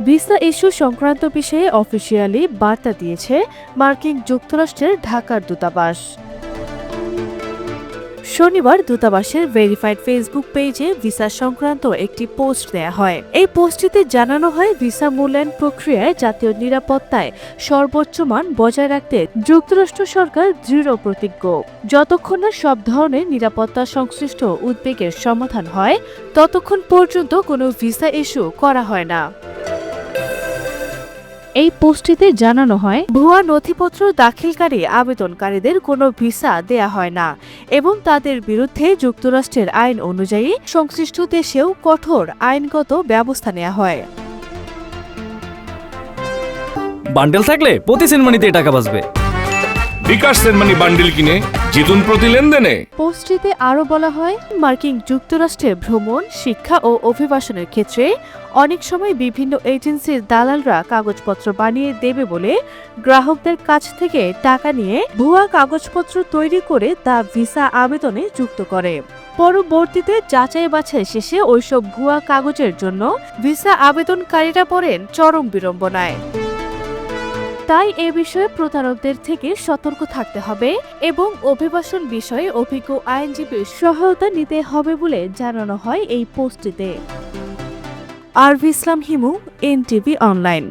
Visa issue সংক্রান্ত বিষয়ে officially বার্তা দিয়েছে মার্কিন যুক্তরাষ্ট্রের ঢাকার দূতাবাস। শনিবার দূতাবাসের ভেরিফাইড ফেসবুক পেজে ভিসা সংক্রান্ত একটি পোস্ট দেয়া হয়। এই পোস্টটিতে জানানো হয়, ভিসা মূল্যায়ন প্রক্রিয়ায় জাতীয় নিরাপত্তায় সর্বোচ্চ মান বজায় রাখতে যুক্তরাষ্ট্র সরকার দৃঢ় প্রতিজ্ঞ। যতক্ষণ না সব ধরনের নিরাপত্তা সংশ্লিষ্ট উদ্বেগের সমাধান হয়, ততক্ষণ পর্যন্ত কোনো ভিসা ইস্যু করা হয় না। এই পোস্টটিতে জানানো হয়, ভুয়া নথিপত্র দাখিলকারী আবেদনকারীদের কোনো ভিসা দেয়া হয় না এবং তাদের বিরুদ্ধে যুক্তরাষ্ট্রের আইন অনুযায়ী সংশ্লিষ্ট দেশেও কঠোর আইনগত ব্যবস্থা নেওয়া হয়। বান্ডেল থাকলে প্রতি সেনমানিতে টাকা বাঁচবে। বিকাশ সেনমানি বান্ডেল কিনে জিতুন প্রতি লেনদেনে। পোস্টটিতে আরও বলা হয়, মার্কিন যুক্তরাষ্ট্রে ভ্রমণ, শিক্ষা ও অভিবাসনের ক্ষেত্রে অনেক সময় বিভিন্ন এজেন্সির দালালরা কাগজপত্র বানিয়ে দেবে বলে গ্রাহকদের কাছ থেকে টাকা নিয়ে ভুয়া কাগজপত্র তৈরি করে তা ভিসা আবেদনে যুক্ত করে। পরবর্তীতে যাচাই বাছাই শেষে ওইসব ভুয়া কাগজের জন্য ভিসা আবেদনকারীরা পড়েন চরম বিড়ম্বনায়। তাই এ বিষয়ে প্রতারকদের থেকে সতর্ক থাকতে হবে এবং অভিবাসন বিষয়ে অভিজ্ঞ আইনজীবীর সহায়তা নিতে হবে বলে জানানো হয় এই পোস্টটিতে। আরভি ইসলাম হিমু, এনটিভি অনলাইন।